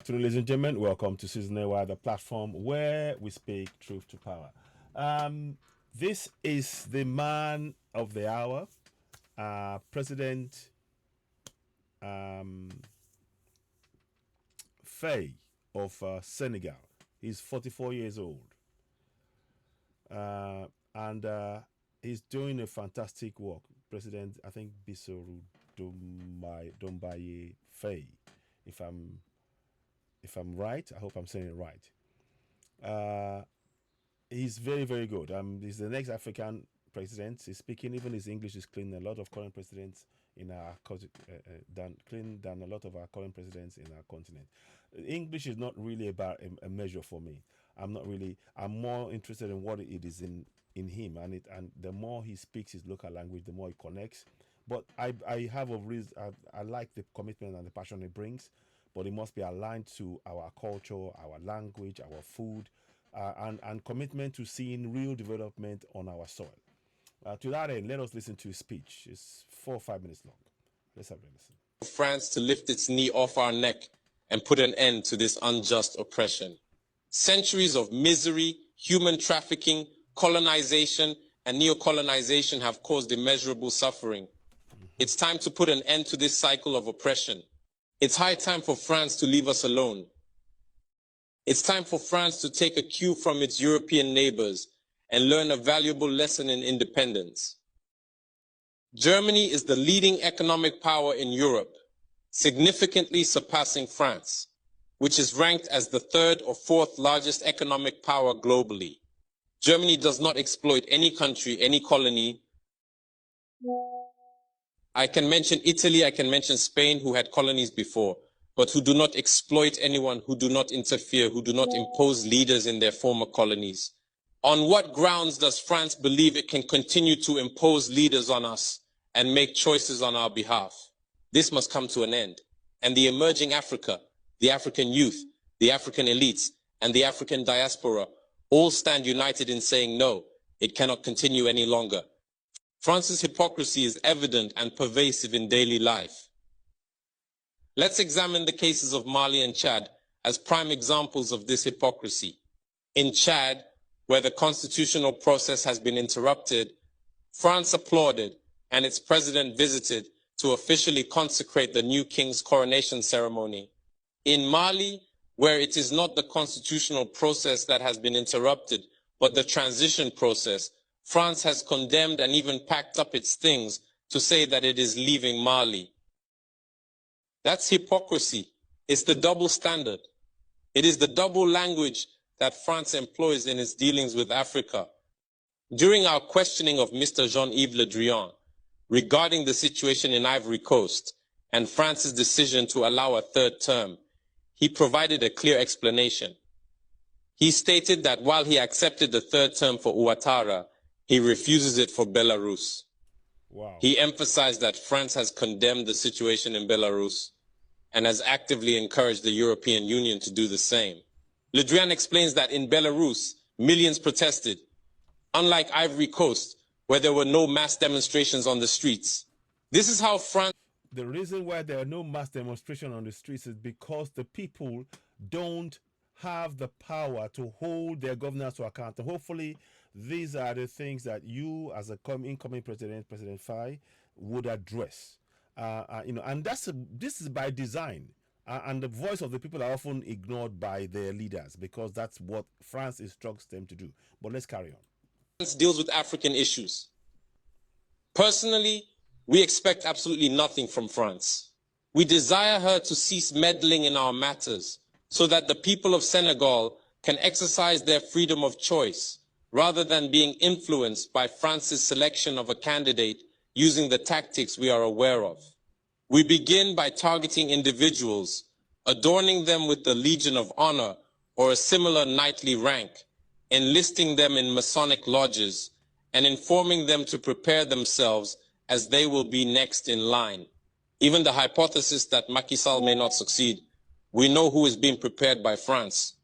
afternoon, ladies and gentlemen. Welcome to Season Newa, the platform where we speak truth to power. This is the man of the hour, President Faye of Senegal. He's 44 years old. And he's doing a fantastic work. President, I think Bissau Dombaye Faye, if I'm right. I hope I'm saying it right. He's very, very good. He's the next African president. He's speaking, even his English is clean. A lot of current presidents in our clean than a lot of our current presidents in our continent. English is not really about a measure for me. I'm more interested in what it is in him, and the more he speaks his local language, the more he connects. But I have a reason. I like the commitment and the passion he brings, but it must be aligned to our culture, our language, our food, and commitment to seeing real development on our soil. To that end, let us listen to his speech. It's 4 or 5 minutes long. Let's have a listen. France to lift its knee off our neck and put an end to this unjust oppression. Centuries of misery, human trafficking, colonization, and neocolonization have caused immeasurable suffering. It's time to put an end to this cycle of oppression. It's high time for France to leave us alone. It's time for France to take a cue from its European neighbors and learn a valuable lesson in independence. Germany is the leading economic power in Europe, significantly surpassing France, which is ranked as the 3rd or 4th largest economic power globally. Germany does not exploit any country, any colony. I can mention Italy, I can mention Spain, who had colonies before, but who do not exploit anyone, who do not interfere, who do not impose leaders in their former colonies. On what grounds does France believe it can continue to impose leaders on us and make choices on our behalf? This must come to an end. And the emerging Africa, the African youth, the African elites, and the African diaspora all stand united in saying no, it cannot continue any longer. France's hypocrisy is evident and pervasive in daily life. Let's examine the cases of Mali and Chad as prime examples of this hypocrisy. In Chad, where the constitutional process has been interrupted, France applauded and its president visited to officially consecrate the new king's coronation ceremony. In Mali, where it is not the constitutional process that has been interrupted, but the transition process, France has condemned and even packed up its things to say that it is leaving Mali. That's hypocrisy. It's the double standard. It is the double language that France employs in its dealings with Africa. During our questioning of Mr. Jean-Yves Le Drian regarding the situation in Ivory Coast and France's decision to allow a 3rd term, he provided a clear explanation. He stated that while he accepted the 3rd term for Ouattara, he refuses it for Belarus. Wow. He emphasized that France has condemned the situation in Belarus and has actively encouraged the European Union to do the same. Le Drian explains that in Belarus, millions protested, unlike Ivory Coast, where there were no mass demonstrations on the streets. This is how France... The reason why there are no mass demonstrations on the streets is because the people don't have the power to hold their governors to account. And hopefully, these are the things that you, as a incoming president, President Faye, would address. And this is by design. And the voice of the people are often ignored by their leaders because that's what France instructs them to do. But let's carry on. France deals with African issues. Personally, we expect absolutely nothing from France. We desire her to cease meddling in our matters so that the people of Senegal can exercise their freedom of choice rather than being influenced by France's selection of a candidate using the tactics we are aware of. We begin by targeting individuals, adorning them with the Legion of Honor or a similar knightly rank, enlisting them in Masonic lodges, and informing them to prepare themselves as they will be next in line. Even the hypothesis that Macky Sall may not succeed, we know who is being prepared by France.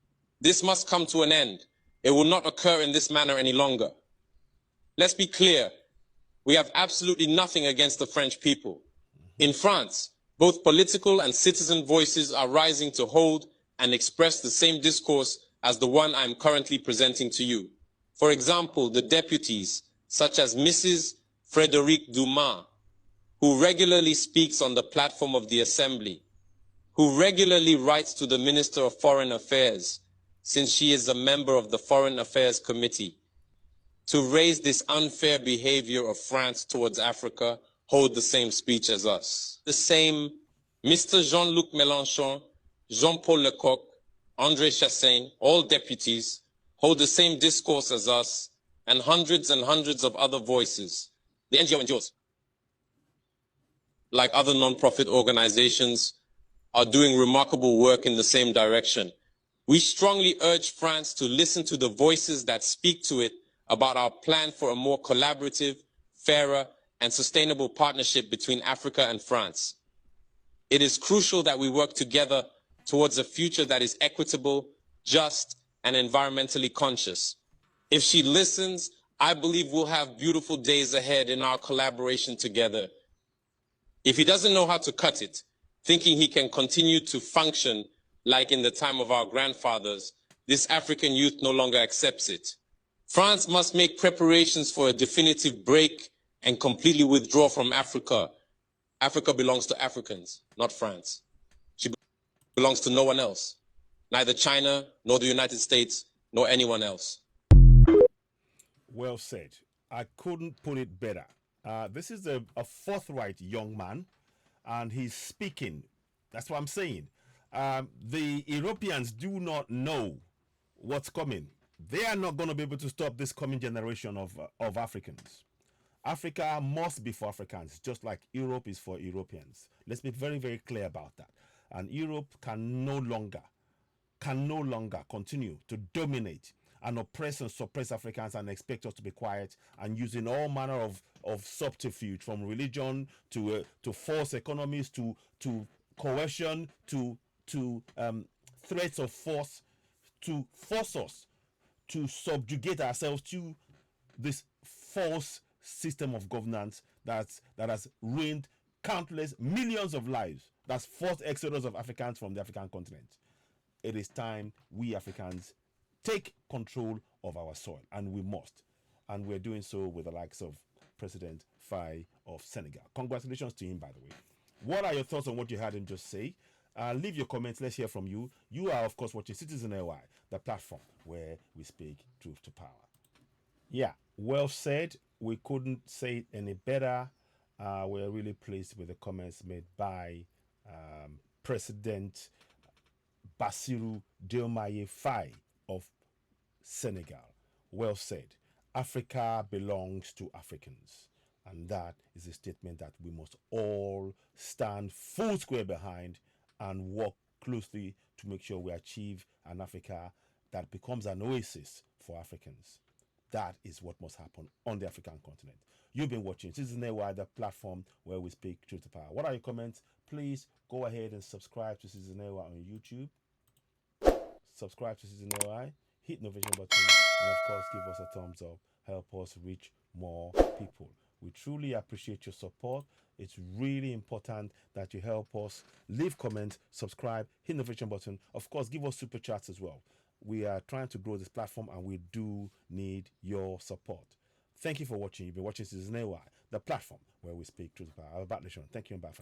This must come to an end. It will not occur in this manner any longer. Let's be clear. We have absolutely nothing against the French people. In France, both political and citizen voices are rising to hold and express the same discourse as the one I'm currently presenting to you. For example, the deputies, such as Mrs. Frédérique Dumas, who regularly speaks on the platform of the Assembly, who regularly writes to the Minister of Foreign Affairs, since she is a member of the Foreign Affairs Committee, to raise this unfair behavior of France towards Africa, hold the same speech as us. The same Mr. Jean-Luc Mélenchon, Jean-Paul Lecoq, André Chassaigne, all deputies, hold the same discourse as us, and hundreds of other voices. The NGO endures. Like other non-profit organizations, are doing remarkable work in the same direction. We strongly urge France to listen to the voices that speak to it about our plan for a more collaborative, fairer, and sustainable partnership between Africa and France. It is crucial that we work together towards a future that is equitable, just, and environmentally conscious. If she listens, I believe we'll have beautiful days ahead in our collaboration together. If he doesn't know how to cut it, thinking he can continue to function like in the time of our grandfathers, this African youth no longer accepts it. France must make preparations for a definitive break and completely withdraw from Africa. Africa belongs to Africans, not France. She belongs to no one else, neither China, nor the United States, nor anyone else. Well said. I couldn't put it better. This is a forthright young man, and he's speaking. That's what I'm saying. The Europeans do not know what's coming. They are not going to be able to stop this coming generation of Africans. Africa must be for Africans, just like Europe is for Europeans. Let's be very, very clear about that. And Europe can no longer continue to dominate and oppress and suppress Africans and expect us to be quiet and using all manner of subterfuge, from religion to false economies to coercion to threats of force, to force us to subjugate ourselves to this false system of governance that has ruined countless millions of lives, that's forced exodus of Africans from the African continent. It is time we Africans take control of our soil, and we must. And we're doing so with the likes of President Faye of Senegal. Congratulations to him, by the way. What are your thoughts on what you heard him just say? Leave your comments. Let's hear from you. You are, of course, watching Citizen AY, the platform where we speak truth to power. Yeah, well said. We couldn't say it any better. We're really pleased with the comments made by President Bassirou Diomaye Faye of Senegal. Well said. Africa belongs to Africans. And that is a statement that we must all stand full square behind and work closely to make sure we achieve an Africa that becomes an oasis for Africans. That is what must happen on the African continent. You've been watching Citizen AY, the platform where we speak truth to power. What are your comments? Please go ahead and subscribe to Citizen AY on YouTube. Subscribe to Citizen AY, hit the notification button, and of course give us a thumbs up. Help us reach more people. We truly appreciate your support. It's really important that you help us. Leave comments, subscribe, hit the notification button. Of course, give us super chats as well. We are trying to grow this platform and we do need your support. Thank you for watching. You've been watching Citizen AY, the platform where we speak truth to power. Thank you and bye for now.